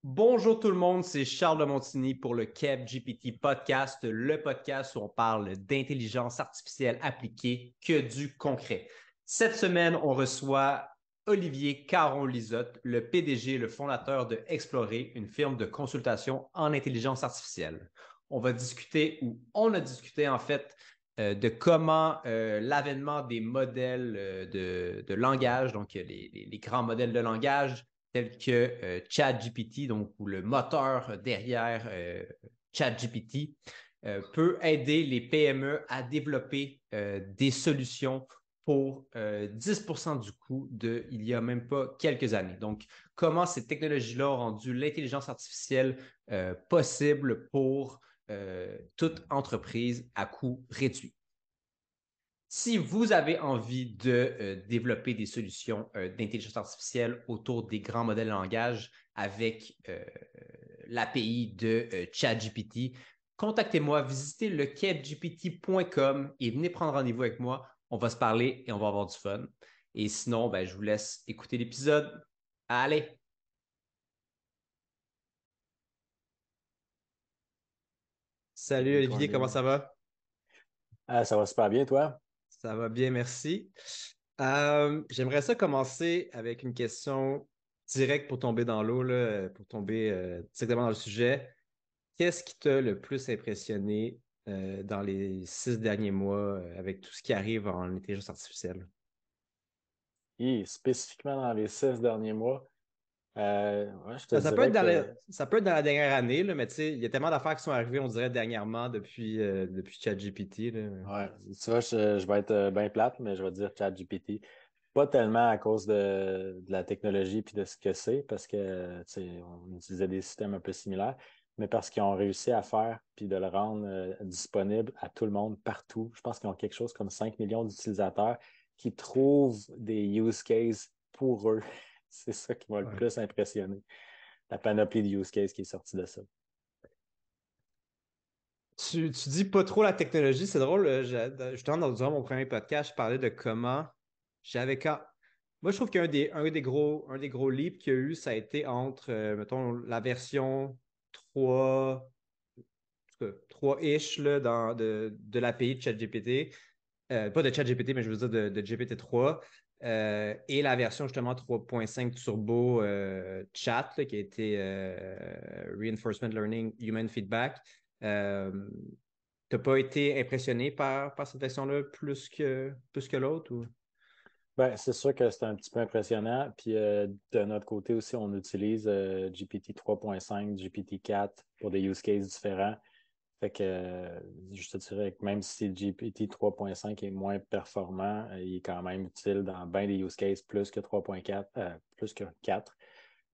Bonjour tout le monde, c'est Charles de Montigny pour le Kev GPT Podcast, le podcast où on parle d'intelligence artificielle appliquée que du concret. Cette semaine, on reçoit Olivier Caron-Lisotte, le PDG et le fondateur de Explorer, une firme de consultation en intelligence artificielle. On va discuter, ou on a discuté en fait, de comment l'avènement des modèles de langage, donc les grands modèles de langage, tels que ChatGPT, donc ou le moteur derrière ChatGPT, peut aider les PME à développer des solutions pour 10% du coût il y a même pas quelques années. Donc, comment ces technologies-là ont rendu l'intelligence artificielle possible pour toute entreprise à coût réduit. Si vous avez envie de développer des solutions d'intelligence artificielle autour des grands modèles de langage avec l'API de ChatGPT, contactez-moi, visitez lekevgpt.com et venez prendre rendez-vous avec moi. On va se parler et on va avoir du fun. Et sinon, je vous laisse écouter l'épisode. Allez! Salut Olivier, comment ça va? Ça va super bien, toi? Ça va bien, merci. J'aimerais ça commencer avec une question directe pour tomber dans l'eau, là, pour tomber directement dans le sujet. Qu'est-ce qui t'a le plus impressionné dans les 6 derniers mois avec tout ce qui arrive en intelligence artificielle? Et spécifiquement dans les 6 derniers mois, ouais, je te Ça peut être dirais que ça peut être dans la dernière année, là, mais tu sais, il y a tellement d'affaires qui sont arrivées, on dirait, dernièrement depuis ChatGPT, là. ouais, tu vois, je vais être bien plate, mais je vais dire ChatGPT. Pas tellement à cause de la technologie puis de ce que c'est, parce que tu sais, on utilisait des systèmes un peu similaires, mais parce qu'ils ont réussi à faire puis de le rendre disponible à tout le monde partout. Je pense qu'ils ont quelque chose comme 5 millions d'utilisateurs qui trouvent des use cases pour eux. C'est ça qui m'a le Ouais. plus impressionné. La panoplie de use cases qui est sortie de ça. Tu dis pas trop la technologie, c'est drôle. Justement, durant mon premier podcast, je parlais de comment j'avais quand. Moi, je trouve un des gros leaps qu'il y a eu, ça a été entre, mettons, la version 3, en tout cas, 3-ish là, de l'API de ChatGPT. Pas de ChatGPT, mais je veux dire de GPT-3. Et la version justement 3.5 Turbo Chat, là, qui a été Reinforcement Learning Human Feedback. Euh, T'as pas été impressionné par cette version-là plus que l'autre ou? Ben, c'est sûr que c'est un petit peu impressionnant. Puis de notre côté aussi, on utilise GPT 3.5, GPT 4 pour des use cases différents. Fait que je te dirais que même si GPT 3.5 est moins performant, il est quand même utile dans bien des use cases plus que 3.4, plus que 4,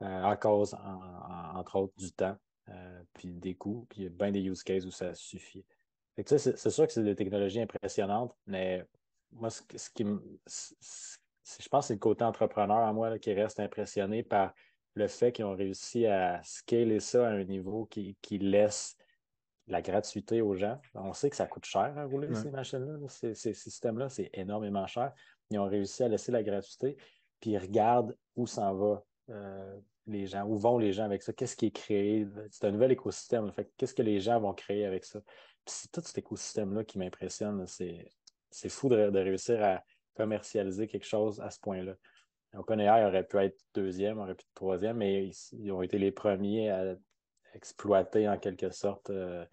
à cause, entre autres, du temps, puis des coûts, puis il y a bien des use cases où ça suffit. Fait que ça, c'est sûr que c'est des technologies impressionnantes, mais moi, ce qui me, je pense que c'est le côté entrepreneur à moi là, qui reste impressionné par le fait qu'ils ont réussi à scaler ça à un niveau qui laisse la gratuité aux gens. On sait que ça coûte cher à rouler Ouais. ces machines-là, là. Ces systèmes-là, c'est énormément cher. Ils ont réussi à laisser la gratuité, puis ils regardent où s'en va les gens, où vont les gens avec ça, qu'est-ce qui est créé. C'est un nouvel écosystème. Fait qu'est-ce que les gens vont créer avec ça? Puis c'est tout cet écosystème-là qui m'impressionne. Là. C'est fou de réussir à commercialiser quelque chose à ce point-là. OpenAI aurait pu être deuxième, aurait pu être troisième, mais ils ont été les premiers à exploiter en quelque sorte de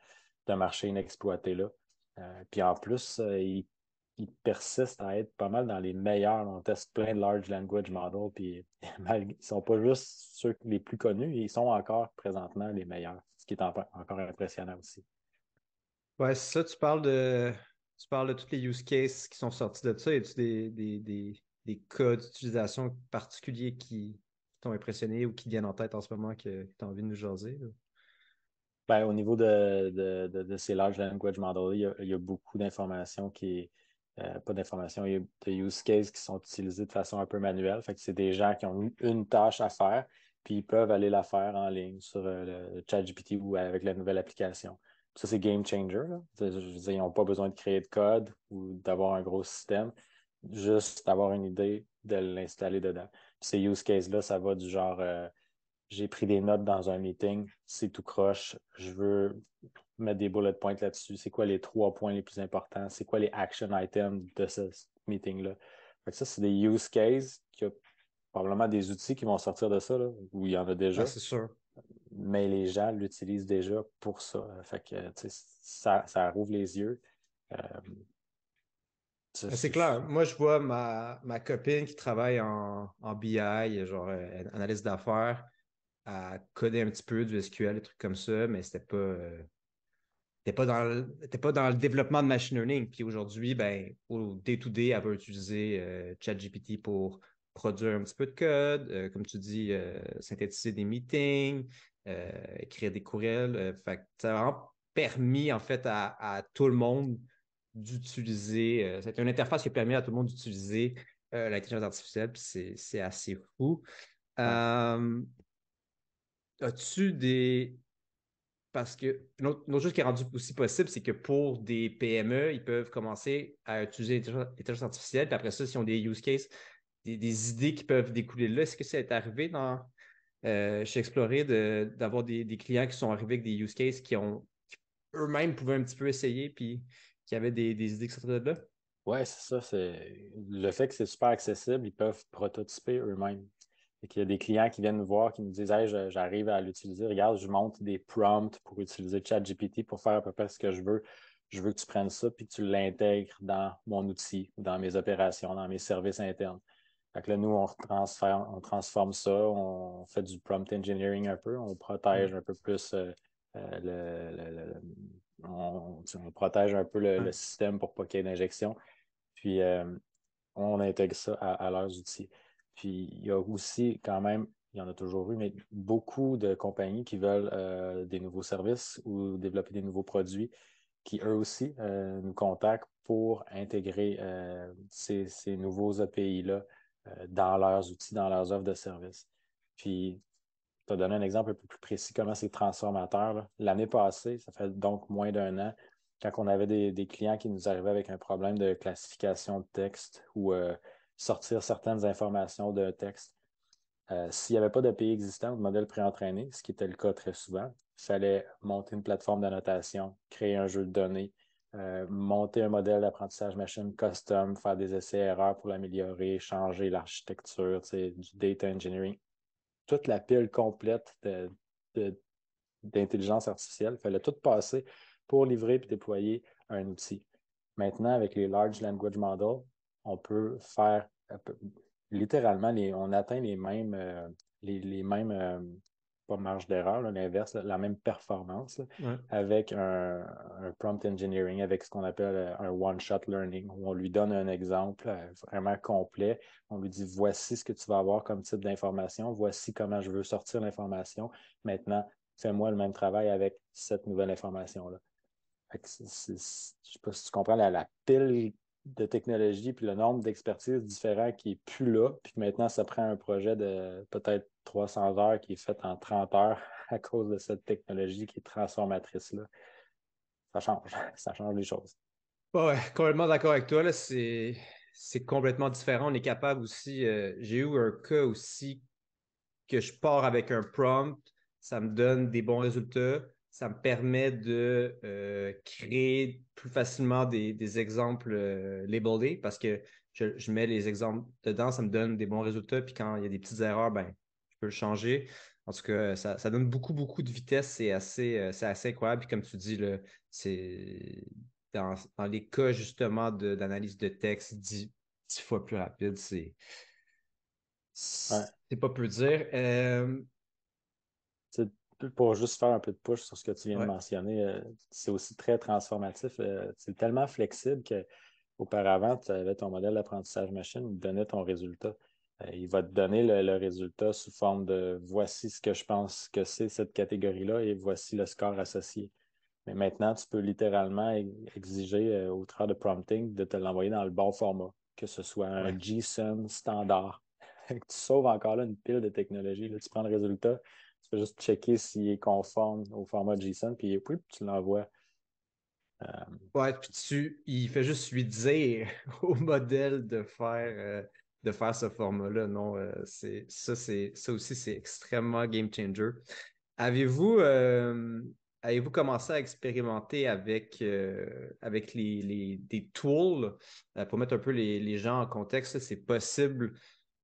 marché inexploité là. Puis en plus, ils persistent à être pas mal dans les meilleurs. On teste plein de large language models, puis ils sont pas juste ceux les plus connus, ils sont encore présentement les meilleurs, ce qui est encore impressionnant aussi. Ouais, c'est ça, tu parles de tous les use cases qui sont sortis de ça. Y a-tu des cas d'utilisation particuliers qui t'ont impressionné ou qui viennent en tête en ce moment que tu as envie de nous jaser, là? Ben, au niveau de ces large language models, il y a beaucoup d'informations pas d'informations, il y a des use cases qui sont utilisés de façon un peu manuelle. Fait que c'est des gens qui ont une tâche à faire, puis ils peuvent aller la faire en ligne sur le ChatGPT ou avec la nouvelle application. Ça, c'est game changer, là. Je veux dire, ils n'ont pas besoin de créer de code ou d'avoir un gros système, juste d'avoir une idée, de l'installer dedans. Puis ces use cases-là, ça va du genre j'ai pris des notes dans un meeting, c'est tout croche, je veux mettre des bullet points là-dessus, c'est quoi les 3 points les plus importants, c'est quoi les action items de ce meeting-là. Fait que ça, c'est des use cases, qu'il y a probablement des outils qui vont sortir de ça, là, où il y en a Ah, déjà, c'est sûr. mais les gens l'utilisent déjà pour ça. Fait que, tu sais, ça rouvre les yeux. Euh, Ah, c'est clair. Moi, je vois ma copine qui travaille en BI, genre analyse d'affaires, à coder un petit peu du SQL, des trucs comme ça, mais t'es pas dans le développement de machine learning. Puis aujourd'hui, ben, au day-to-day, elle va utiliser ChatGPT pour produire un petit peu de code, comme tu dis, synthétiser des meetings, écrire des courriels. Fait que ça a vraiment permis, en fait, à tout le monde d'utiliser. C'est une interface qui a permis à tout le monde d'utiliser l'intelligence artificielle, puis c'est assez fou. ouais. Euh, As-tu des, parce que une autre chose qui est rendue aussi possible, c'est que pour des PME, ils peuvent commencer à utiliser l'intelligence artificielle. Puis après ça, s'ils ont des use cases, des idées qui peuvent découler de là, est-ce que ça est arrivé chez Explorer d'avoir des clients qui sont arrivés avec des use cases qui eux-mêmes pouvaient un petit peu essayer puis qui avaient des idées qui sortaient de là? Ouais, c'est ça. C'est le fait que c'est super accessible, ils peuvent prototyper eux-mêmes. Et qu'il y a des clients qui viennent nous voir, qui nous disent Hey, j'arrive à l'utiliser. Regarde, je monte des prompts pour utiliser ChatGPT pour faire à peu près ce que je veux. Je veux que tu prennes ça puis que tu l'intègres dans mon outil, dans mes opérations, dans mes services internes. Fait que là, nous, on transforme ça, on fait du prompt engineering un peu, on protège Hmm. un peu plus on protège un peu Ouais. le système pour pas qu'il y ait d'injection. Puis on intègre ça à leurs outils. Puis il y a aussi quand même, il y en a toujours eu, mais beaucoup de compagnies qui veulent des nouveaux services ou développer des nouveaux produits qui eux aussi nous contactent pour intégrer ces nouveaux API-là dans leurs outils, dans leurs offres de services. Puis, tu as donné un exemple un peu plus précis, comment c'est transformateur. Là. L'année passée, ça fait donc moins d'un an, quand on avait des clients qui nous arrivaient avec un problème de classification de texte ou sortir certaines informations d'un texte, s'il n'y avait pas d'API existant ou de modèle préentraîné, ce qui était le cas très souvent, il fallait monter une plateforme d'annotation, créer un jeu de données, monter un modèle d'apprentissage machine custom, faire des essais-erreurs pour l'améliorer, changer l'architecture, du data engineering. Toute la pile complète de, d'intelligence artificielle. Il fallait tout passer pour livrer et déployer un outil. Maintenant, avec les Large Language Models, on peut faire littéralement, on atteint les mêmes pas marge d'erreur, l'inverse, la même performance là, Ouais. avec un prompt engineering, avec ce qu'on appelle un one-shot learning, où on lui donne un exemple vraiment complet. On lui dit voici ce que tu vas avoir comme type d'information, voici comment je veux sortir l'information. Maintenant, fais-moi le même travail avec cette nouvelle information-là. Je ne sais pas si tu comprends la pile de technologie puis le nombre d'expertises différents qui n'est plus là, puis que maintenant, ça prend un projet de peut-être 300 heures qui est fait en 30 heures à cause de cette technologie qui est transformatrice-là. Ça change, ça change les choses. Ouais, complètement d'accord avec toi. Là, c'est complètement différent. On est capable aussi. J'ai eu un cas aussi que je pars avec un prompt, ça me donne des bons résultats, ça me permet de créer plus facilement des exemples labelés parce que je mets les exemples dedans, ça me donne des bons résultats, puis quand il y a des petites erreurs, ben, je peux le changer. En tout cas, ça donne beaucoup, beaucoup de vitesse, c'est assez incroyable. Puis comme tu dis, là, c'est dans les cas justement d'analyse de texte 10 fois plus rapide, Ouais. c'est pas peu dire. Pour juste faire un peu de push sur ce que tu viens de Ouais. mentionner, c'est aussi très transformatif. C'est tellement flexible qu'auparavant, tu avais ton modèle d'apprentissage machine, il te donnait ton résultat. Il va te donner le résultat sous forme de voici ce que je pense que c'est cette catégorie-là et voici le score associé. Mais maintenant, tu peux littéralement exiger au travers de prompting de te l'envoyer dans le bon format, que ce soit un Ouais. JSON standard. Tu sauves encore là une pile de technologies. Là, tu prends le résultat, tu peux juste checker s'il est conforme au format JSON, puis tu l'envoies. Ouais, puis il fait juste lui dire au modèle de faire de faire ce format-là. Non, ça aussi, c'est extrêmement game changer. Avez-vous avez-vous commencé à expérimenter avec des tools pour mettre un peu les gens en contexte? Là, c'est possible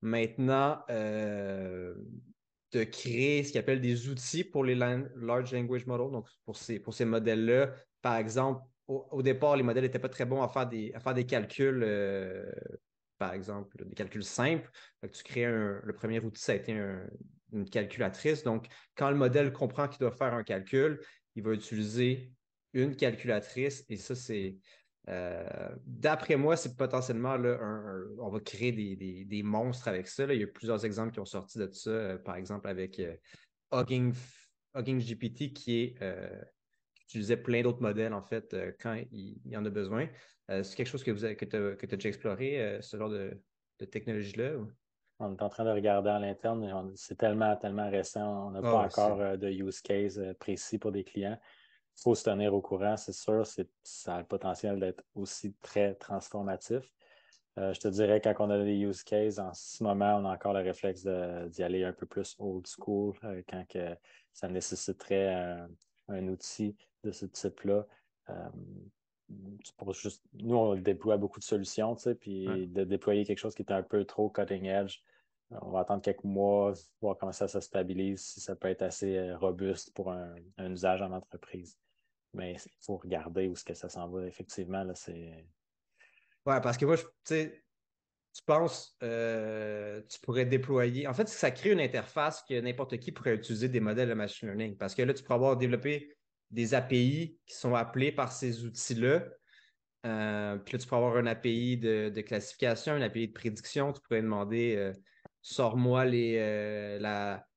maintenant de créer ce qu'ils appellent des outils pour les large language models, donc pour ces modèles-là. Par exemple, au départ, les modèles n'étaient pas très bons à faire des calculs, par exemple, des calculs simples. Fait que tu crées le premier outil, ça a été une calculatrice. Donc, quand le modèle comprend qu'il doit faire un calcul, il va utiliser une calculatrice et ça, c'est. D'après moi, c'est potentiellement là, on va créer des monstres avec ça. Là. Il y a plusieurs exemples qui ont sorti de ça, par exemple avec Hugging, Hugging GPT qui utilisait plein d'autres modèles en fait quand il y en a besoin. C'est quelque chose que tu as déjà exploré, ce genre de technologie-là? Ou? On est en train de regarder à l'interne, mais c'est tellement, tellement récent. On n'a Ah pas ouais, encore de use case précis pour des clients. Il faut se tenir au courant, c'est sûr. Ça a le potentiel d'être aussi très transformatif. Je te dirais, quand on a des use cases, en ce moment, on a encore le réflexe d'y aller un peu plus old school, quand ça nécessiterait un outil de ce type-là. Euh, nous, on déploie beaucoup de solutions, tu sais, Ouais. puis de déployer quelque chose qui est un peu trop cutting edge, on va attendre quelques mois, voir comment ça se stabilise, si ça peut être assez robuste pour un usage en entreprise. Mais il faut regarder où est-ce que ça s'en va. Effectivement, là, c'est. Ouais, parce que moi, tu sais, tu penses, tu pourrais déployer. En fait, ça crée une interface que n'importe qui pourrait utiliser des modèles de machine learning. Parce que là, tu pourrais avoir développé des API qui sont appelés par ces outils-là. Puis là, tu pourrais avoir un API de classification, un API de prédiction. Tu pourrais demander sors-moi la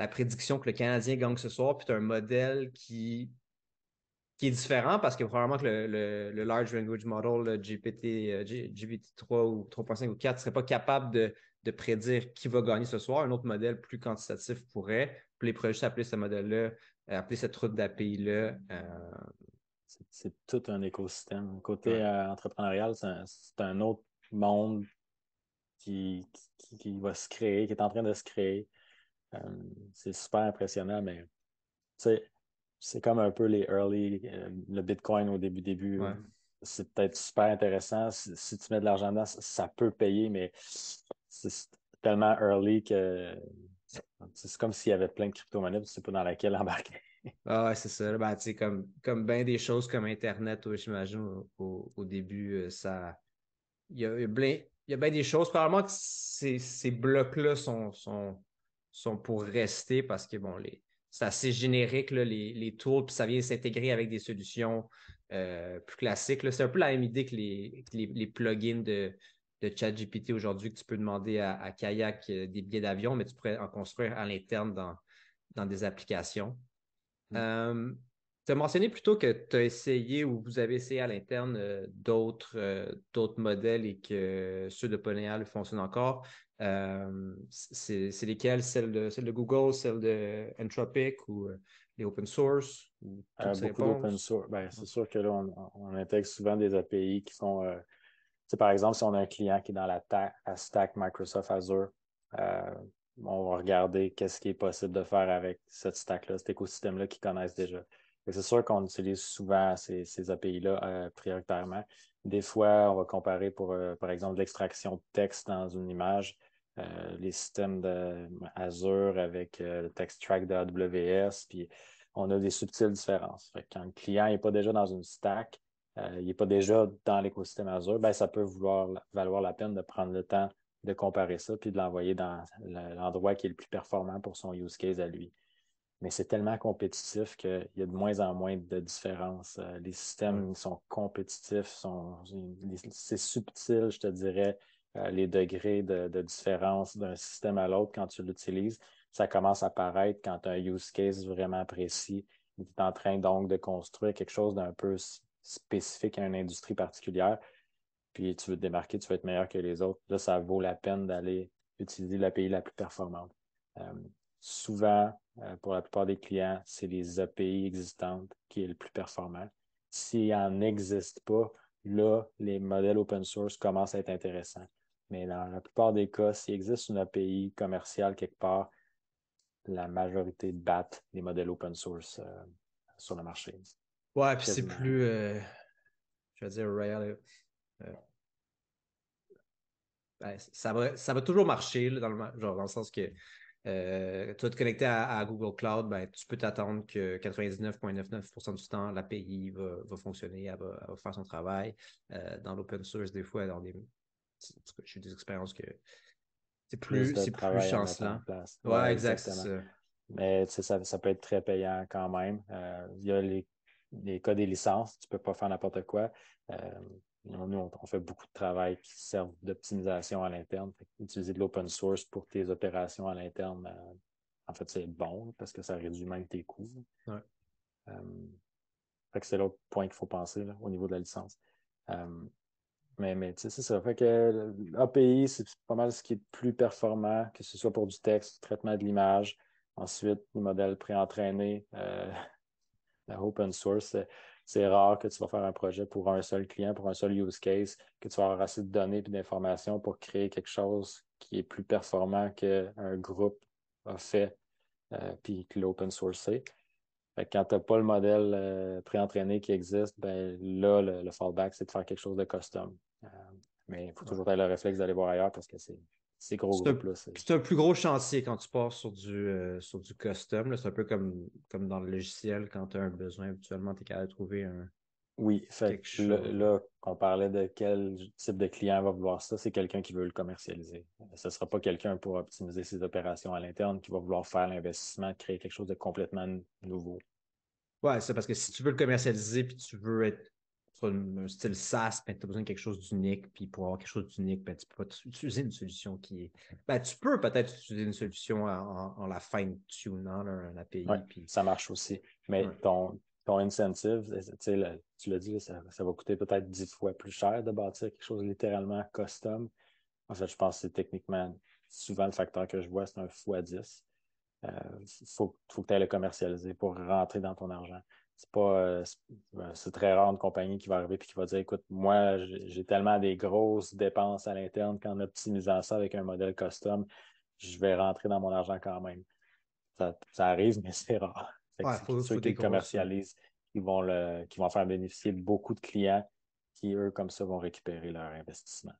prédiction que le Canadien gagne ce soir. Puis tu as un modèle qui est différent parce que probablement que le Large Language Model, le GPT-3 ou 3.5 ou 4 ne serait pas capable de prédire qui va gagner ce soir. Un autre modèle plus quantitatif pourrait. Puis les projets juste appeler ce modèle-là, appeler cette route d'API-là. C'est tout un écosystème. Côté Ouais. entrepreneurial, c'est un autre monde qui va se créer, qui est en train de se créer. Euh, c'est super impressionnant, mais tu sais, c'est comme un peu les early, le Bitcoin au début. Ouais. C'est peut-être super intéressant. Si tu mets de l'argent dedans, ça peut payer, mais c'est tellement early que c'est comme s'il y avait plein de crypto-monnaies, tu ne sais pas dans laquelle embarquer. Ah ouais, c'est ça. Ben, tu sais, comme bien des choses comme Internet, ouais, j'imagine, au début, il y a bien des choses. Probablement que ces blocs-là sont pour rester parce que, bon, c'est assez générique, là, les tools, puis ça vient s'intégrer avec des solutions plus classiques. Là. C'est un peu la même idée que les plugins de ChatGPT aujourd'hui, que tu peux demander à Kayak des billets d'avion, mais tu pourrais en construire à l'interne dans des applications. Euh, tu as mentionné plutôt que tu as essayé ou vous avez essayé à l'interne d'autres modèles et que ceux de Polyal fonctionnent encore. C'est lesquels? Celle de Google, celle de Anthropic ou les open source ou toutes ces Beaucoup d'open réponses? source. Ben, c'est sûr que là, on intègre souvent des API qui sont. Par exemple, si on a un client qui est dans la stack Microsoft Azure, euh, on va regarder qu'est-ce qui est possible de faire avec cette stack-là, cet écosystème-là qu'ils connaissent déjà. C'est sûr qu'on utilise souvent ces API-là prioritairement. Des fois, on va comparer pour, par exemple, l'extraction de texte dans une image, les systèmes de Azure avec le text track de AWS, puis on a des subtiles différences. Fait que quand le client n'est pas déjà dans une stack, il n'est pas déjà dans l'écosystème Azure, ben, ça peut valoir la peine de prendre le temps de comparer ça puis de l'envoyer dans l'endroit qui est le plus performant pour son use case à lui. Mais c'est tellement compétitif qu'il y a de moins en moins de différences. Les Ouais. systèmes sont compétitifs, c'est subtil, je te dirais, les degrés de différence d'un système à l'autre quand tu l'utilises. Ça commence à paraître quand tu as un use case vraiment précis. Tu es en train donc de construire quelque chose d'un peu spécifique à une industrie particulière, puis tu veux te démarquer, tu veux être meilleur que les autres. Là, ça vaut la peine d'aller utiliser l'API la plus performante. Euh, Souvent, pour la plupart des clients, c'est les API existantes qui est le plus performant. S'il n'en existe pas, là, les modèles open source commencent à être intéressants. Mais dans la plupart des cas, s'il existe une API commerciale quelque part, la majorité battent les modèles open source sur le marché. Ouais, puis c'est Quasiment. plus, je vais dire, rare. euh, ben, ça va toujours marcher là, genre, dans le sens que tu vas te connecter à Google Cloud, ben, tu peux t'attendre que 99,99% du temps, l'API va fonctionner, elle va faire son travail. Dans l'open source, des fois, j'ai eu des expériences que Plus de c'est plus travail à mettre en chancelant. place. Oui, Ouais, exact, c'est exactement. ça. Mais ça peut être très payant quand même. Il y a les cas des licences, tu ne peux pas faire n'importe quoi. Euh, nous, on fait beaucoup de travail qui sert d'optimisation à l'interne. Utiliser de l'open source pour tes opérations à l'interne, en fait, c'est bon parce que ça réduit même tes coûts. Ouais. Euh, Fait que c'est l'autre point qu'il faut penser là, au niveau de la licence. Euh, mais tu sais, c'est ça. Fait que l'API, c'est pas mal ce qui est plus performant, que ce soit pour du texte, du traitement de l'image. Ensuite, les modèles préentraînés, la open source, c'est rare que tu vas faire un projet pour un seul client, pour un seul use case, que tu vas avoir assez de données et d'informations pour créer quelque chose qui est plus performant qu'un groupe a fait, puis que l'open source. Fait que quand tu n'as pas le modèle préentraîné qui existe, ben là, le fallback, c'est de faire quelque chose de custom. Mais il faut Ouais. toujours avoir le réflexe d'aller voir ailleurs parce que ces gros groupes-là, C'est un plus gros chantier quand tu pars sur du custom, là. C'est un peu comme dans le logiciel, quand tu as un besoin, habituellement, tu es capable de trouver oui, fait quelque que chose. là, qu'on parlait de quel type de client va vouloir ça, c'est quelqu'un qui veut le commercialiser. Ce ne sera pas quelqu'un pour optimiser ses opérations à l'interne qui va vouloir faire l'investissement, créer quelque chose de complètement nouveau. Ouais, c'est parce que si tu veux le commercialiser puis tu veux être sur un style SaaS, ben, tu as besoin de quelque chose d'unique. Puis pour avoir quelque chose d'unique, ben, tu peux pas utiliser une solution qui est. Ben, tu peux peut-être utiliser une solution en la fine-tunant, là, un Oui, API. Puis, ça marche aussi. Mais ouais. ton incentive, tu sais, tu l'as dit, là, ça va coûter peut-être 10 fois plus cher de bâtir quelque chose littéralement custom. En fait, je pense que c'est techniquement souvent le facteur que je vois, c'est un fois 10. Faut que tu ailles le commercialiser pour rentrer dans ton argent. C'est très rare une compagnie qui va arriver et qui va dire écoute, moi, j'ai tellement des grosses dépenses à l'interne qu'en optimisant ça avec un modèle custom, je vais rentrer dans mon argent quand même. Ça arrive, mais c'est rare. Fait que Ouais, c'est ceux faut qui des le grosses. commercialisent qui vont faire bénéficier beaucoup de clients qui, eux, comme ça, vont récupérer leur investissement.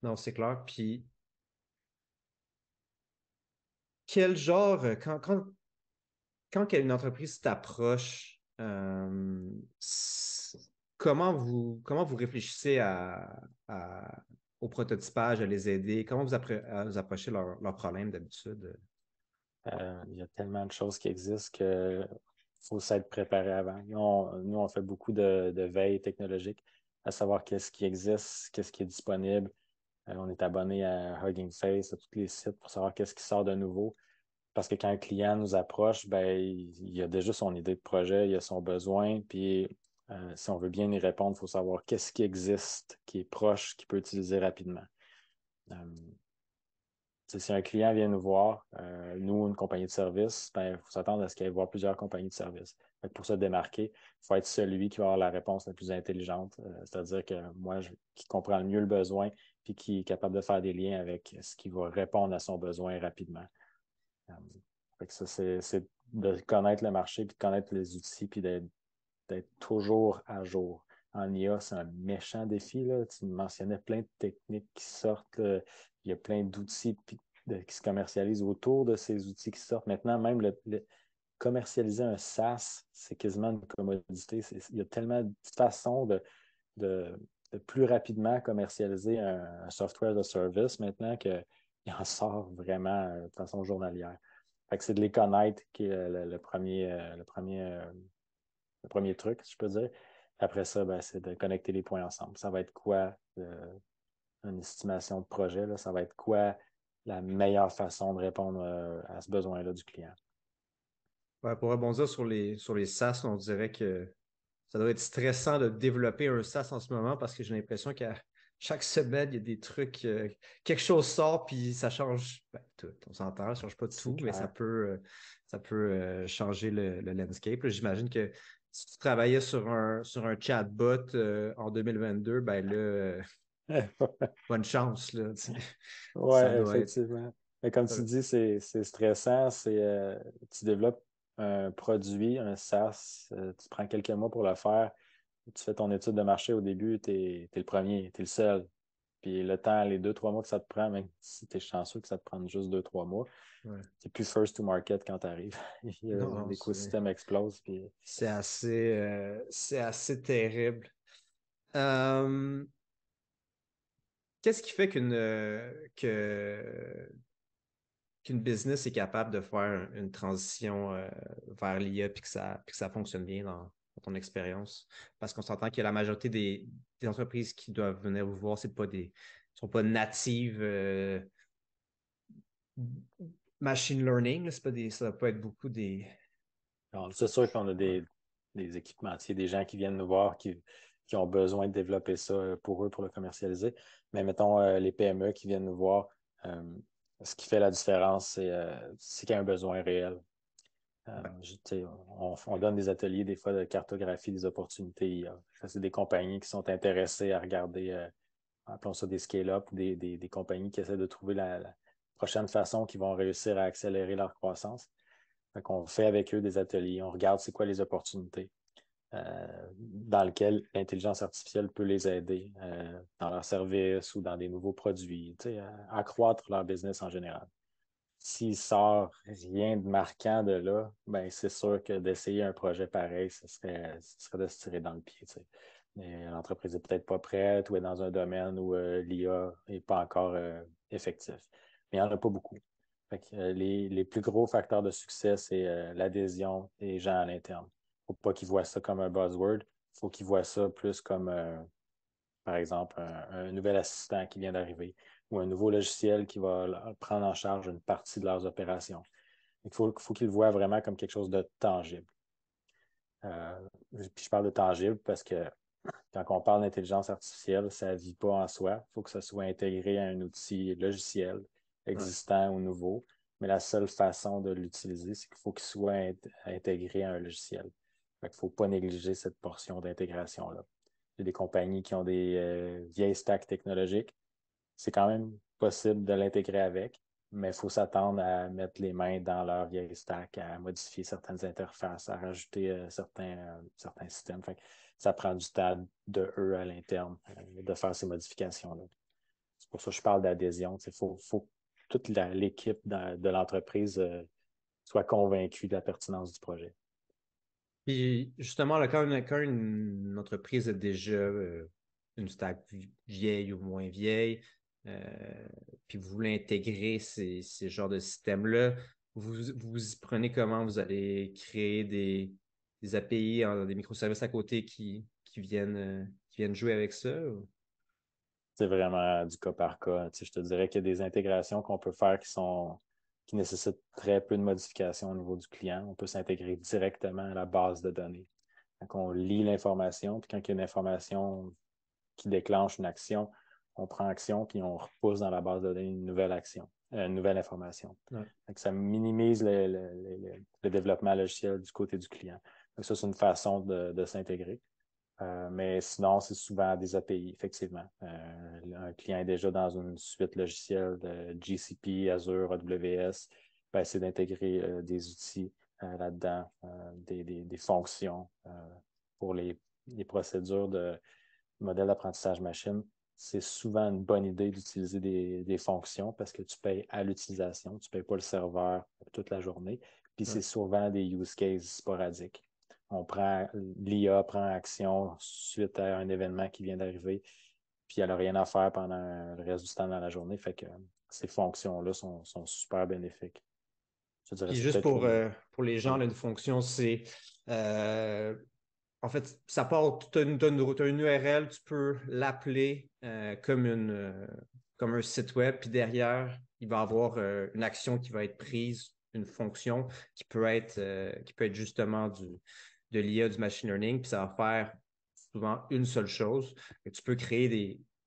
Non, c'est clair. Puis, quel genre, quand une entreprise t'approche, comment vous réfléchissez au prototypage, à les aider? Comment à vous approchez leurs problèmes d'habitude? Il y a tellement de choses qui existent qu'il faut s'être préparé avant. Nous, on fait beaucoup de veille technologique, à savoir qu'est-ce qui existe, qu'est-ce qui est disponible. On est abonné à Hugging Face, à tous les sites pour savoir qu'est-ce qui sort de nouveau. Parce que quand un client nous approche, ben, il a déjà son idée de projet, il a son besoin, puis si on veut bien y répondre, il faut savoir qu'est-ce qui existe, qui est proche, qui peut utiliser rapidement. Euh, Si un client vient nous voir, nous, une compagnie de service, ben, il faut s'attendre à ce qu'il aille voir plusieurs compagnies de service. Pour se démarquer, il faut être celui qui va avoir la réponse la plus intelligente, c'est-à-dire que qui comprend le mieux le besoin, puis qui est capable de faire des liens avec ce qui va répondre à son besoin rapidement. Euh, ça, c'est de connaître le marché, puis de connaître les outils, puis d'être toujours à jour. En IA, c'est un méchant défi. Là. Tu mentionnais plein de techniques qui sortent. Il y a plein d'outils qui se commercialisent autour de ces outils qui sortent. Maintenant, même commercialiser un SaaS, c'est quasiment une commodité. Il y a tellement de façons de, de plus rapidement commercialiser un software de service maintenant qu'il en sort vraiment de façon journalière. Fait que c'est de les connaître qui est le premier truc, si je peux dire. Après ça, ben, c'est de connecter les points ensemble. Ça va être quoi une estimation de projet? Là? Ça va être quoi la meilleure façon de répondre à ce besoin-là du client? Ouais, pour rebondir sur les SaaS, on dirait que ça doit être stressant de développer un SaaS en ce moment parce que j'ai l'impression qu'à chaque semaine, il y a des trucs, quelque chose sort, puis ça change ben, tout. On s'entend, ça change pas C'est tout, mais clair. ça peut changer le landscape. Là, j'imagine que si tu travaillais sur un chatbot en 2022, ben là, Bonne chance, là. Oui, Ça doit être. effectivement. Mais comme tu dis, c'est stressant. Tu développes un produit, un SaaS, tu prends quelques mois pour le faire. Tu fais ton étude de marché au début, tu es le premier, tu es le seul. Puis le temps, les 2, 3 mois que ça te prend, même si tu es chanceux que ça te prenne juste 2, 3 mois, Ouais. tu n'es plus first to market quand tu arrives. Non, non, L'écosystème explose. Puis... c'est assez terrible. Euh, Qu'est-ce qui fait qu'une business est capable de faire une transition vers l'IA puis que ça fonctionne bien dans ton expérience? Parce qu'on s'entend que la majorité des entreprises qui doivent venir vous voir, c'est pas sont pas natives machine learning. Là, ça va pas être beaucoup des. Alors, c'est sûr qu'on a des équipementiers, des gens qui viennent nous voir, qui ont besoin de développer ça pour eux, pour le commercialiser. Mais mettons, les PME qui viennent nous voir, euh, ce qui fait la différence, c'est qu'il y a un besoin réel. Ouais, On donne des ateliers, des fois, de cartographie des opportunités IA. Ça, c'est des compagnies qui sont intéressées à regarder, appelons ça des scale-up, ou des compagnies qui essaient de trouver la prochaine façon qu'ils vont réussir à accélérer leur croissance. Fait qu'on fait avec eux des ateliers, on regarde c'est quoi les opportunités dans lesquelles l'intelligence artificielle peut les aider dans leurs services ou dans des nouveaux produits, à accroître leur business en général. S'il sort rien de marquant de là, ben c'est sûr que d'essayer un projet pareil, ce serait de se tirer dans le pied. L'entreprise n'est peut-être pas prête ou est dans un domaine où l'IA n'est pas encore effectif. Mais il n'y en a pas beaucoup. Fait que, les plus gros facteurs de succès, c'est l'adhésion des gens à l'interne. Il ne faut pas qu'ils voient ça comme un buzzword. Il faut qu'ils voient ça plus comme, par exemple, un nouvel assistant qui vient d'arriver ou un nouveau logiciel qui va prendre en charge une partie de leurs opérations. Il faut qu'ils le voient vraiment comme quelque chose de tangible. Puis je parle de tangible parce que quand on parle d'intelligence artificielle, ça ne vit pas en soi. Il faut que ça soit intégré à un outil logiciel ouais. existant ou nouveau. Mais la seule façon de l'utiliser, c'est qu'il faut qu'il soit intégré à un logiciel. Il ne faut pas négliger cette portion d'intégration-là. Il y a des compagnies qui ont des vieilles stacks technologiques. C'est quand même possible de l'intégrer avec, mais il faut s'attendre à mettre les mains dans leur vieille stack, à modifier certaines interfaces, à rajouter certains systèmes. Fait que ça prend du temps de eux à l'interne de faire ces modifications-là. C'est pour ça que je parle d'adhésion. Il faut que toute l'équipe de l'entreprise soit convaincue de la pertinence du projet. Puis justement, là, quand une entreprise a déjà une stack vieille ou moins vieille, euh, puis vous voulez intégrer ces genres de systèmes-là, vous y prenez comment? Vous allez créer des API, des microservices à côté qui viennent jouer avec ça? C'est vraiment du cas par cas. Je te dirais qu'il y a des intégrations qu'on peut faire qui nécessitent très peu de modifications au niveau du client. On peut s'intégrer directement à la base de données. Donc, on lit l'information, puis quand il y a une information qui déclenche une action, on prend action, puis on repousse dans la base de données une nouvelle action, une nouvelle information. Ouais. Donc, ça minimise le développement logiciel du côté du client. Donc, ça, c'est une façon de s'intégrer. Mais sinon, c'est souvent des API, effectivement. Un client est déjà dans une suite logicielle de GCP, Azure, AWS, va essayer d'intégrer des outils là-dedans, des fonctions pour les procédures de modèle d'apprentissage machine. C'est souvent une bonne idée d'utiliser des fonctions parce que tu payes à l'utilisation, tu ne payes pas le serveur toute la journée. Puis Ouais. c'est souvent des use cases sporadiques. L'IA prend action suite à un événement qui vient d'arriver, puis elle n'a rien à faire pendant le reste du temps dans la journée. Fait que ces fonctions-là sont super bénéfiques. Je dirais Puis c'est juste peut-être pour les gens, ouais. là, une fonction, c'est euh, en fait, ça part, tu as une URL, tu peux l'appeler comme un site web, puis derrière, il va y avoir une action qui va être prise, une fonction qui peut être justement de l'IA, du machine learning, puis ça va faire souvent une seule chose. Et tu peux créer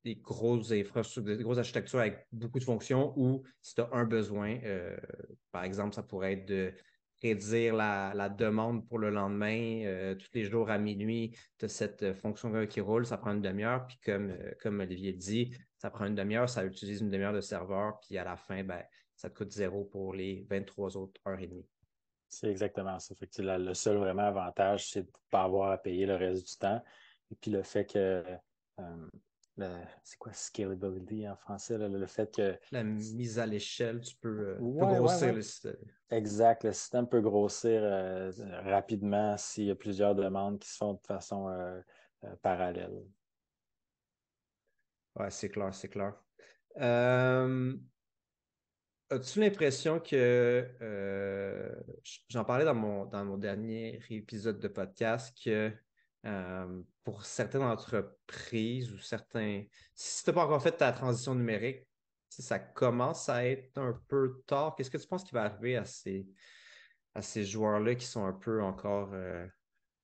des grosses infrastructures, des grosses architectures avec beaucoup de fonctions ou si tu as un besoin, par exemple, ça pourrait être de prédire la demande pour le lendemain. Tous les jours à minuit, tu as cette fonction qui roule, ça prend une demi-heure. Puis comme Olivier dit, ça prend une demi-heure, ça utilise une demi-heure de serveur. Puis à la fin, ben, ça te coûte zéro pour les 23 autres heures et demie. C'est exactement ça. Fait que, le seul vraiment avantage, c'est de ne pas avoir à payer le reste du temps. Et puis le fait que euh, c'est quoi scalability en français? Le fait que La mise à l'échelle, tu peux ouais, ouais, grossir ouais. le système. Exact. Le système peut grossir rapidement s'il y a plusieurs demandes qui se font de façon parallèle. Ouais, c'est clair, c'est clair. Euh, As-tu l'impression que, j'en parlais dans mon dernier épisode de podcast, que pour certaines entreprises ou certains, si tu n'as pas encore fait ta transition numérique, si ça commence à être un peu tard, qu'est-ce que tu penses qui va arriver à ces joueurs-là qui sont un peu encore,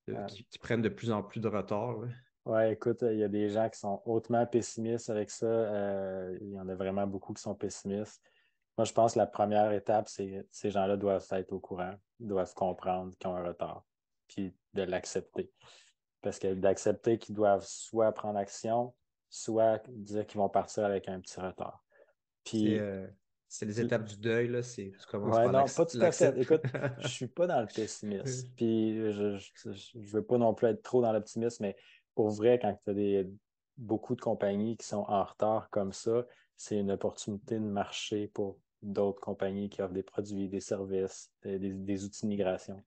qui prennent de plus en plus de retard, là? Ouais, écoute, il y a des gens qui sont hautement pessimistes avec ça. Il y en a vraiment beaucoup qui sont pessimistes. Moi, je pense que la première étape, c'est que ces gens-là doivent être au courant, doivent comprendre qu'ils ont un retard, puis de l'accepter. Parce que d'accepter qu'ils doivent soit prendre action, soit dire qu'ils vont partir avec un petit retard. C'est Puis, c'est les étapes du deuil, là. Tu commences ouais, par non, pas tout à fait. l'accepter. Écoute, je suis pas dans le pessimisme. Puis, je veux pas non plus être trop dans l'optimisme, mais pour vrai, quand tu as beaucoup de compagnies qui sont en retard comme ça, c'est une opportunité de marché pour d'autres compagnies qui offrent des produits, des services, des outils de migration.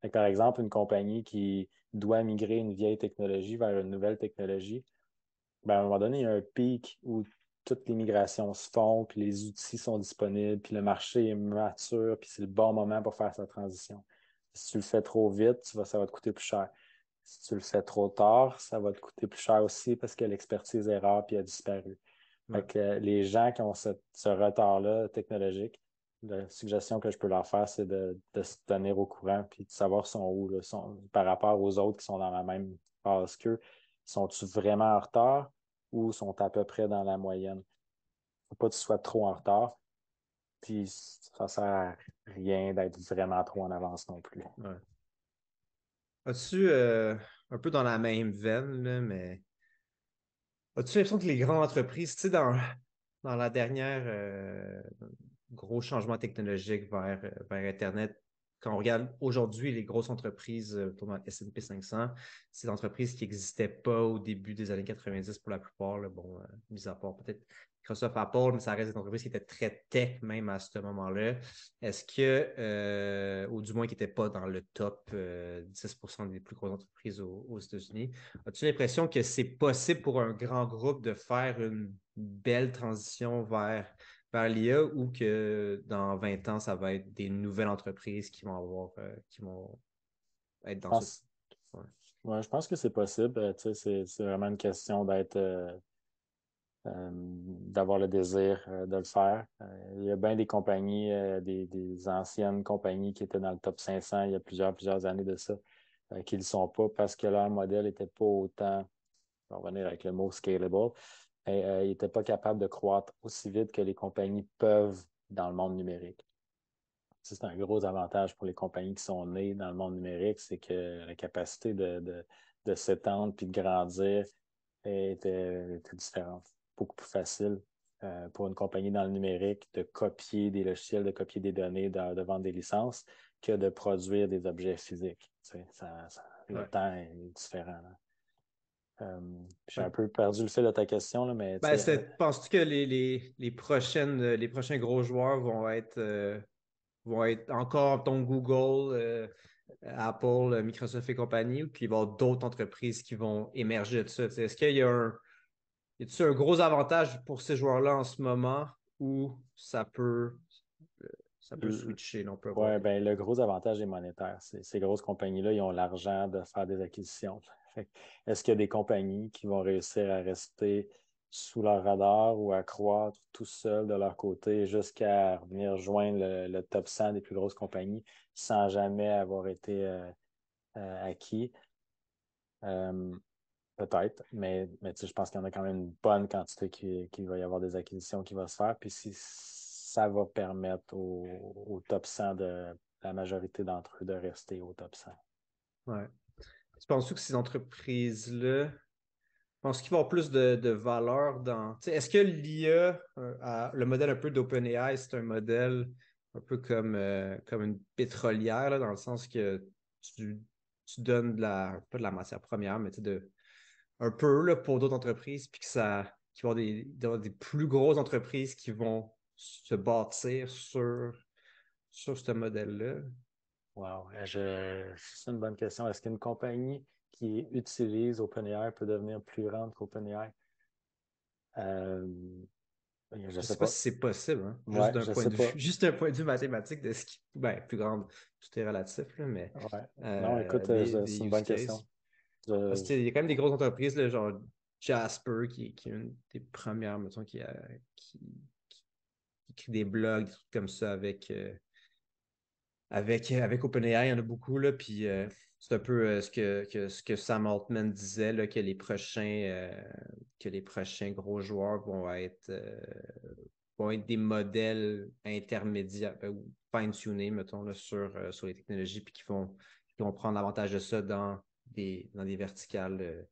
Fait que, par exemple, une compagnie qui doit migrer une vieille technologie vers une nouvelle technologie, ben, à un moment donné, il y a un pic où toutes les migrations se font, puis les outils sont disponibles, puis le marché est mature, puis c'est le bon moment pour faire sa transition. Si tu le fais trop vite, ça va te coûter plus cher. Si tu le fais trop tard, ça va te coûter plus cher aussi parce que l'expertise est rare puis a disparu. Fait Ouais. que les gens qui ont ce retard-là technologique, la suggestion que je peux leur faire, c'est de se tenir au courant puis de savoir sont où, là, par rapport aux autres qui sont dans la même phase qu'eux. Sont-ils vraiment en retard ou sont à peu près dans la moyenne? Faut pas que tu sois trop en retard, puis ça sert à rien d'être vraiment trop en avance non plus. Ouais. As-tu, un peu dans la même veine, là, mais as-tu l'impression que les grandes entreprises, tu sais, dans la dernière gros changement technologique vers Internet, quand on regarde aujourd'hui les grosses entreprises autour de S&P 500, c'est des entreprises qui n'existaient pas au début des années 90 pour la plupart, là, bon, mis à part peut-être Microsoft, Apple, mais ça reste des entreprises qui étaient très tech même à ce moment-là. Est-ce que, ou du moins qui n'étaient pas dans le top 10% des plus grosses entreprises aux États-Unis, as-tu l'impression que c'est possible pour un grand groupe de faire une belle transition vers l'IA ou que dans 20 ans, ça va être des nouvelles entreprises qui vont être Je dans ce. pense, Ouais. ouais, je pense que c'est possible. Tu sais, c'est vraiment une question d'avoir le désir de le faire. Il y a bien des compagnies, des anciennes compagnies qui étaient dans le top 500 il y a plusieurs années de ça, qui ne le sont pas parce que leur modèle n'était pas autant, on va revenir avec le mot scalable, et, ils n'étaient pas capables de croître aussi vite que les compagnies peuvent dans le monde numérique. Ça, c'est un gros avantage pour les compagnies qui sont nées dans le monde numérique, c'est que la capacité de s'étendre puis de grandir était différente. Beaucoup plus facile pour une compagnie dans le numérique de copier des logiciels, de copier des données, de vendre des licences, que de produire des objets physiques. Tu sais, le Ouais. temps est différent, là. J'ai un Ouais. peu perdu le fil de ta question, là, mais tu Ben, sais, penses-tu que les prochains gros joueurs vont être encore ton Google, Apple, Microsoft et compagnie, ou puis il va y avoir d'autres entreprises qui vont émerger de ça? Tu sais, est-ce qu'il y a un gros avantage pour ces joueurs-là en ce moment ou ça peut switcher, là, on peut avoir ouais, des. ben, le gros avantage est monétaire. Ces grosses compagnies-là, ils ont l'argent de faire des acquisitions. Est-ce qu'il y a des compagnies qui vont réussir à rester sous leur radar ou à croître tout seuls de leur côté jusqu'à venir joindre le top 100 des plus grosses compagnies sans jamais avoir été acquis? Euh, Peut-être, mais tu sais, je pense qu'il y en a quand même une bonne quantité qui va y avoir des acquisitions qui vont se faire. Puis si ça va permettre au top 100 la majorité d'entre eux de rester au top 100. Ouais. Tu penses que ces entreprises-là, pense qu'il va y avoir plus de valeur dans. Est-ce que l'IA, le modèle un peu d'OpenAI, c'est un modèle un peu comme une pétrolière, là, dans le sens que tu, tu donnes pas de la matière première, mais un peu là, pour d'autres entreprises, puis qu'il va y avoir des plus grosses entreprises qui vont se bâtir sur ce modèle-là? Wow. C'est une bonne question. Est-ce qu'une compagnie qui utilise OpenAI peut devenir plus grande qu'OpenAI? Euh, je ne Je sais sais pas pas. si c'est possible, hein. Juste Ouais, d'un je point sais de vue, pas. juste d'un point de vue mathématique de ce qui. Ben, plus grande, tout est relatif, là, mais Ouais. Non, écoute, des c'est une use bonne cases. question. Parce Je- qu'il y a quand même des grosses entreprises, là, genre Jasper, qui est une des premières, mettons, qui écrit des blogs, des trucs comme ça avec OpenAI, il y en a beaucoup, là, puis c'est un peu ce que Sam Altman disait, là, que les prochains gros joueurs vont être des modèles intermédiaires ou fine-tunés, mettons, là, sur les technologies, puis qui vont prendre avantage de ça dans des verticales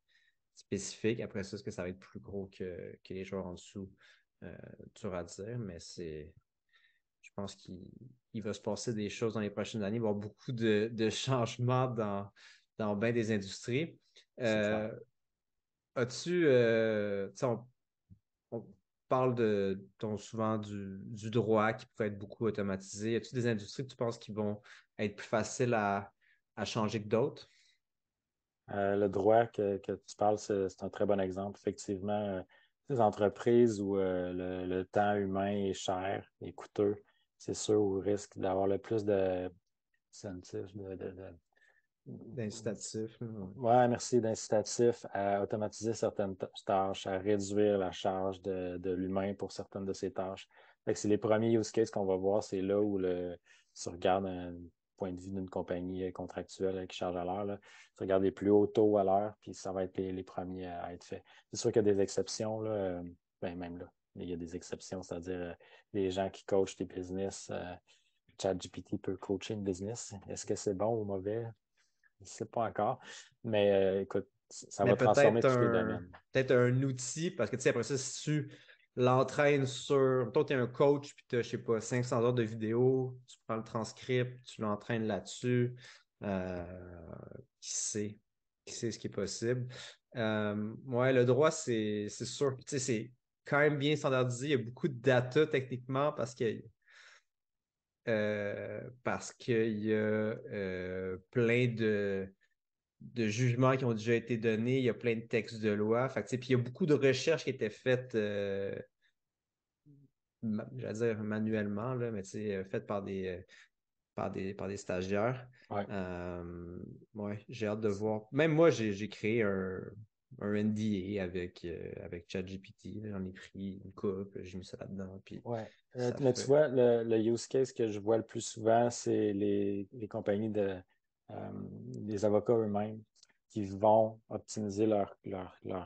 spécifiques. Après ça, est-ce que ça va être plus gros que les joueurs en dessous? Dur à dire, mais je pense qu'il va se passer des choses dans les prochaines années. Il va y avoir beaucoup de changements dans bien des industries. c'est clair. Euh, tu sais, on parle souvent du droit qui pourrait être beaucoup automatisé. Y a-t-il des industries que tu penses qui vont être plus faciles à changer que d'autres? Le droit que tu parles, c'est un très bon exemple. Effectivement, les entreprises où le temps humain est cher et coûteux, c'est sûr, au risque d'avoir le plus d'incentifs, D'incitatifs, là, ouais. ouais, merci, d'incitatifs à automatiser certaines tâches, à réduire la charge de l'humain pour certaines de ces tâches. Fait que c'est les premiers use cases qu'on va voir, c'est là où tu regardes un point de vue d'une compagnie contractuelle qui charge à l'heure, là. Tu regardes les plus hauts taux à l'heure, puis ça va être les premiers à être faits. C'est sûr qu'il y a des exceptions, là, ben, même là, il y a des exceptions, c'est-à-dire les gens qui coachent des business. ChatGPT peut coacher une business. Est-ce que c'est bon ou mauvais? Je ne sais pas encore. Mais écoute, ça Mais va transformer tous les domaines. peut-être un outil, parce que tu sais, après ça, si tu l'entraînes sur. Toi, tu es un coach, puis tu as, je sais pas, 500 heures de vidéo, tu prends le transcript, tu l'entraînes là-dessus. Euh, qui sait? Qui sait ce qui est possible? Ouais, le droit, c'est sûr. Tu sais, c'est quand même bien standardisé. Il y a beaucoup de data techniquement parce qu'il y a plein de jugements qui ont déjà été donnés, il y a plein de textes de loi. Fait que, tu sais, puis il y a beaucoup de recherches qui étaient faites, j'allais dire manuellement, là, mais tu sais, faites par des stagiaires. Ouais. Euh, ouais, j'ai hâte de voir. Même moi, j'ai créé un NDA avec ChatGPT. J'en ai pris une coupe, j'ai mis ça là-dedans, puis Ouais. ça Mais tu fait. vois, le use case que je vois le plus souvent, c'est les compagnies des avocats eux-mêmes qui vont optimiser leurs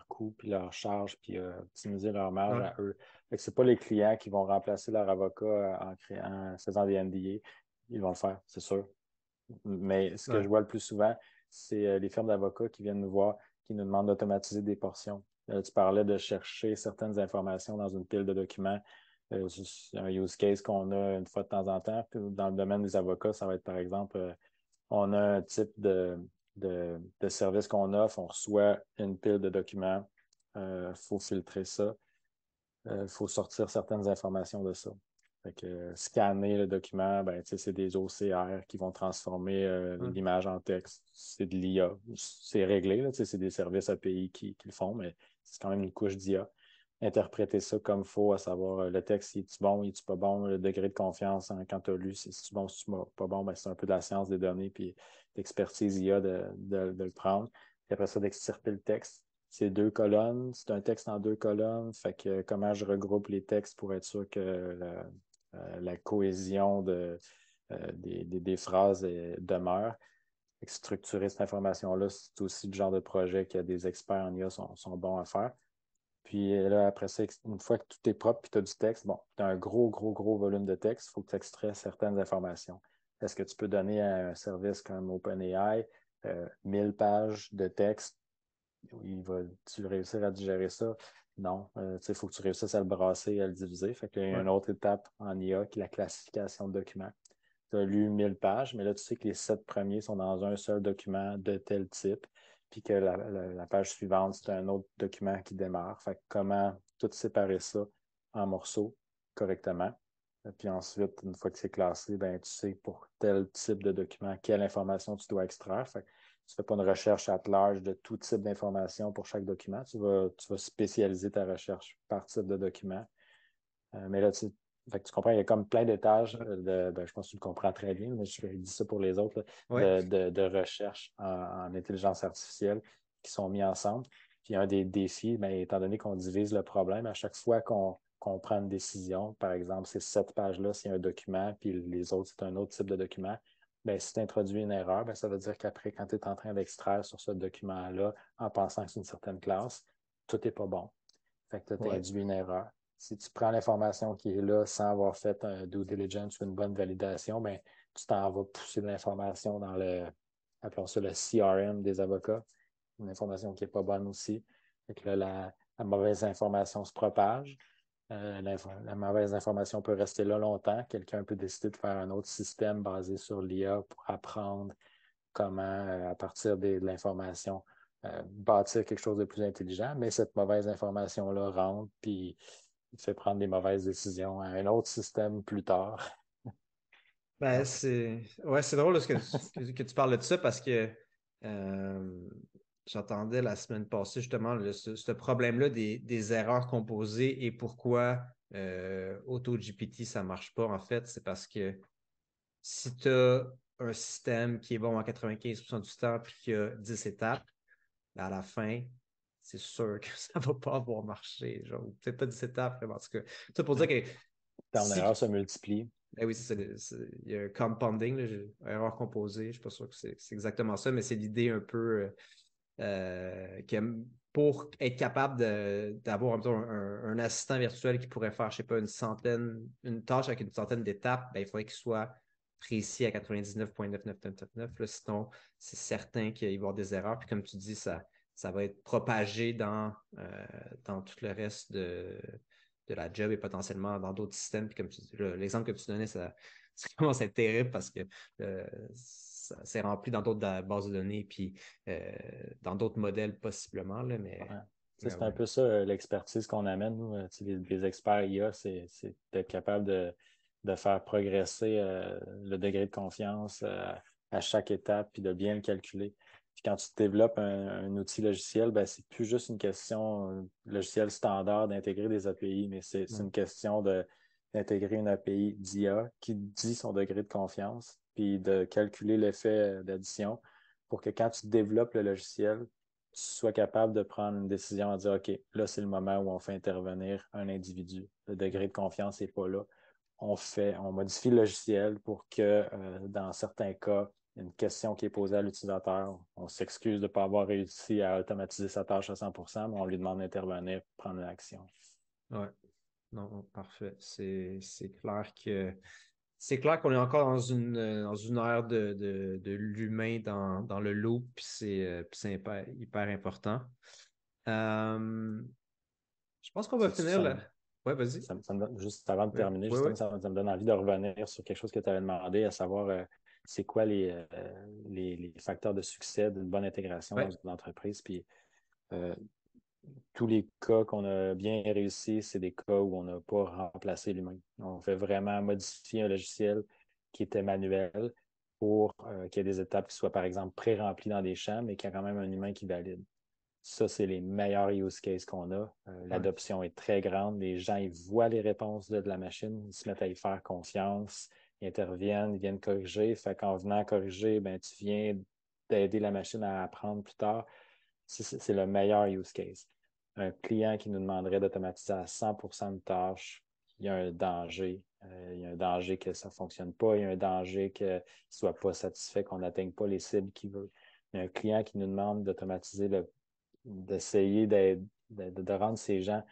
coûts, puis leurs charges, puis optimiser leur marge Ouais, à eux. Fait que c'est pas les clients qui vont remplacer leur avocat en faisant des NDA. Ils vont le faire, c'est sûr. Mais ce que je ouais, vois le plus souvent, c'est les firmes d'avocats qui viennent nous voir, qui nous demandent d'automatiser des portions. Tu parlais de chercher certaines informations dans une pile de documents. C'est un use case qu'on a une fois de temps en temps. Puis dans le domaine des avocats, ça va être par exemple, on a un type de service qu'on offre, on reçoit une pile de documents, il faut filtrer ça, il faut sortir certaines informations de ça. Fait que, scanner le document, ben, c'est des OCR qui vont transformer ouais. l'image en texte. C'est de l'IA. C'est réglé, là, c'est des services API qui le font, mais c'est quand même une couche d'IA. Interpréter ça comme il faut, à savoir le texte, est-tu bon, est-tu pas bon, le degré de confiance hein, quand tu as lu, c'est-tu bon, c'est-tu pas bon, ben, c'est un peu de la science des données, puis d'expertise IA de le prendre. Puis après ça, d'extirper le texte. C'est deux colonnes, c'est un texte en deux colonnes. Fait que comment je regroupe les textes pour être sûr que la cohésion des phrases demeure. Fait que structurer cette information-là, c'est aussi le genre de projet que des experts en IA sont bons à faire. Puis là, après ça, une fois que tout est propre et tu as du texte, bon, tu as un gros volume de texte, il faut que tu extrais certaines informations. est-ce que tu peux donner à un service comme OpenAI 1000 pages de texte? Tu réussir à digérer ça? Non. Il faut que tu réussisses à le brasser et à le diviser. Fait qu'il y a Ouais. une autre étape en IA qui est la classification de documents. Tu as lu 1000 pages, mais là, tu sais que les 7 premiers sont dans un seul document de tel type, puis que la page suivante, c'est un autre document qui démarre. Fait que comment tout séparer ça en morceaux correctement. Puis ensuite, une fois que c'est classé, ben, tu sais pour tel type de document, quelle information tu dois extraire. Fait que tu ne fais pas une recherche at large de tout type d'information pour chaque document. Tu vas spécialiser ta recherche par type de document. Mais là, fait que tu comprends, il y a comme plein d'étages je pense que tu le comprends très bien, mais je dis ça pour les autres, Ouais. de recherche en intelligence artificielle qui sont mis ensemble. Puis un des défis, bien, étant donné qu'on divise le problème, à chaque fois qu'on prend une décision, par exemple, ces 7 pages-là, c'est un document, puis les autres, c'est un autre type de document. Bien, si tu introduis une erreur, bien, ça veut dire qu'après, quand tu es en train d'extraire sur ce document-là, en pensant que c'est une certaine classe, tout n'est pas bon. Fait que tu as Ouais. induit une erreur. Si tu prends l'information qui est là sans avoir fait un due diligence ou une bonne validation, bien, tu t'en vas pousser de l'information dans appelons ça le CRM des avocats, une information qui n'est pas bonne aussi. Fait que là, la mauvaise information se propage. La mauvaise information peut rester là longtemps. Quelqu'un peut décider de faire un autre système basé sur l'IA pour apprendre comment, à partir de l'information, bâtir quelque chose de plus intelligent, mais cette mauvaise information-là rentre, puis il te fait prendre des mauvaises décisions à un autre système plus tard. Ben, c'est drôle là, que tu parles de ça parce que euh, j'entendais la semaine passée justement ce problème-là des erreurs composées et pourquoi AutoGPT ça marche pas en fait. C'est parce que si tu as un système qui est bon à 95% du temps puis qui a 10 étapes, ben, à la fin, c'est sûr que ça ne va pas avoir marché. Genre, peut-être pas 10 étapes, mais en tout cas. Ça pour dire que Ton si erreur se multiplie. ben oui, il y a un compounding, là, erreur composée, je ne suis pas sûr que c'est exactement ça, mais c'est l'idée un peu que pour être capable d'avoir un assistant virtuel qui pourrait faire, je ne sais pas, une tâche avec une centaine d'étapes, ben, il faudrait qu'il soit précis à 99,99999. Là, sinon, c'est certain qu'il va y avoir des erreurs. Puis comme tu dis, ça va être propagé dans tout le reste de la job et potentiellement dans d'autres systèmes. Puis comme tu dis, l'exemple que tu donnais, ça commence à être terrible parce que c'est rempli dans d'autres bases de données puis dans d'autres modèles possiblement. Là, Ouais. mais C'est un ouais. peu ça l'expertise qu'on amène, nous, les experts IA, c'est d'être capable de faire progresser le degré de confiance à chaque étape, puis de bien le calculer. Puis quand tu développes un outil logiciel, ben, c'est plus juste une question logiciel standard d'intégrer des API, mais c'est Ouais. une question d'intégrer une API d'IA qui dit son degré de confiance, puis de calculer l'effet d'addition pour que quand tu développes le logiciel, tu sois capable de prendre une décision à dire, OK, là, c'est le moment où on fait intervenir un individu. Le degré de confiance n'est pas là. On modifie le logiciel pour que, dans certains cas, une question qui est posée à l'utilisateur, on s'excuse de ne pas avoir réussi à automatiser sa tâche à 100%, mais on lui demande d'intervenir, prendre une action. Ouais. Non, parfait. C'est clair qu'on est encore dans une ère de l'humain dans le loop, puis c'est hyper important. Euh, je pense qu'on va C'est-tu finir ça? là. Ouais, vas-y. Juste avant de Oui, terminer, oui, oui. justement, ça me donne envie de revenir sur quelque chose que tu avais demandé, à savoir c'est quoi les facteurs de succès d'une bonne intégration dans Ouais, une entreprise. Puis euh, tous les cas qu'on a bien réussi, c'est des cas où on n'a pas remplacé l'humain. On fait vraiment modifier un logiciel qui était manuel pour qu'il y ait des étapes qui soient, par exemple, pré-remplies dans des champs, mais qu'il y a quand même un humain qui valide. Ça, c'est les meilleurs use cases qu'on a. ouais, L'adoption est très grande. Les gens, ils voient les réponses de la machine, ils se mettent à y faire confiance, ils interviennent, ils viennent corriger. Fait qu'en venant corriger, ben, tu viens d'aider la machine à apprendre plus tard. C'est le meilleur use case. Un client qui nous demanderait d'automatiser à 100% de tâches, il y a un danger. Il y a un danger que ça ne fonctionne pas. Il y a un danger qu'il ne soit pas satisfait, qu'on n'atteigne pas les cibles qu'il veut. Il y a un client qui nous demande d'automatiser d'essayer de rendre ces gens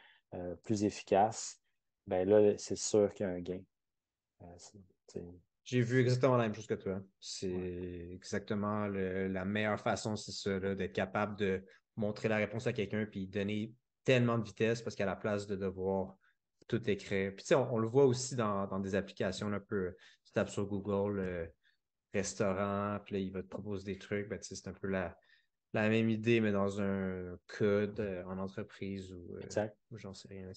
plus efficaces, ben là, c'est sûr qu'il y a un gain. J'ai vu exactement la même chose que toi. C'est exactement la meilleure façon, c'est ça, là, d'être capable de montrer la réponse à quelqu'un puis donner tellement de vitesse parce qu'à la place de devoir tout écrire. Puis tu sais, on le voit aussi dans des applications là, un peu, tu tapes sur Google, restaurant, puis là, il va te proposer des trucs. Ben, tu sais, c'est un peu la même idée, mais dans un code en entreprise Exact. ou j'en sais rien.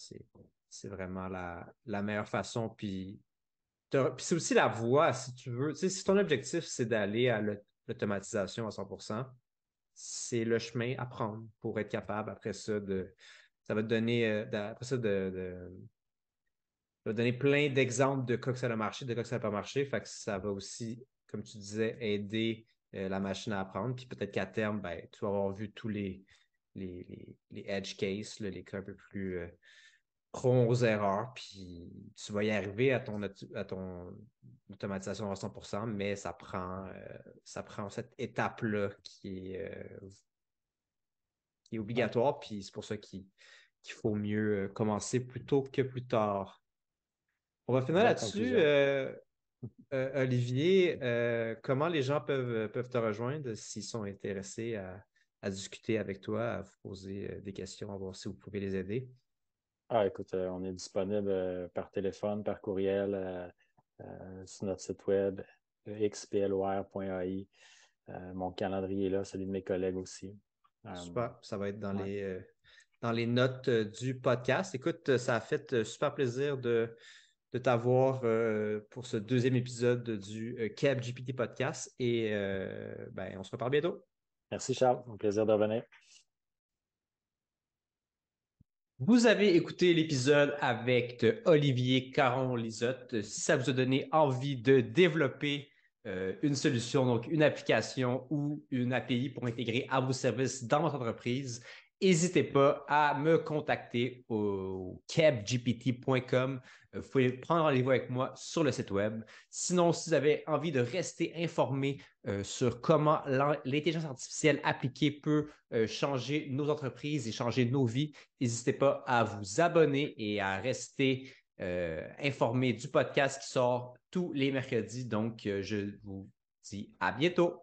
C'est vraiment la meilleure façon. Puis c'est aussi la voie, si tu veux. Tu sais, si ton objectif, c'est d'aller à l'automatisation à 100%, c'est le chemin à prendre pour être capable, après ça, ça va te donner, après ça, ça va te donner plein d'exemples de cas que ça a marché, de cas que ça n'a pas marché. Fait que ça va aussi, comme tu disais, aider la machine à apprendre. Puis peut-être qu'à terme, ben, tu vas avoir vu tous les edge cases, là, les cas un peu plus prone aux erreurs, puis tu vas y arriver à ton automatisation à 100%, mais ça prend cette étape-là qui est Ouais, obligatoire, puis c'est pour ça qu'il faut mieux commencer plus tôt que plus tard. On va finir belle là-dessus. conclusion. Olivier, comment les gens peuvent te rejoindre s'ils sont intéressés à discuter avec toi, à vous poser des questions, à voir si vous pouvez les aider? Ah, écoute, on est disponible par téléphone, par courriel, sur notre site web, xplor.ai. Mon calendrier est là, celui de mes collègues aussi. Super, ça va être dans Ouais. les notes du podcast. Écoute, ça a fait super plaisir de t'avoir pour ce deuxième épisode du Cab GPT Podcast et ben, on se reparle bientôt. Merci, Charles. Un plaisir de revenir. Vous avez écouté l'épisode avec Olivier Caron-Lisotte. Si ça vous a donné envie de développer une solution, donc une application ou une API pour intégrer à vos services dans votre entreprise, n'hésitez pas à me contacter au kebgpt.com. Vous pouvez prendre rendez-vous avec moi sur le site web. Sinon, si vous avez envie de rester informé sur comment l'intelligence artificielle appliquée peut changer nos entreprises et changer nos vies, n'hésitez pas à vous abonner et à rester informé du podcast qui sort tous les mercredis. Donc, je vous dis à bientôt.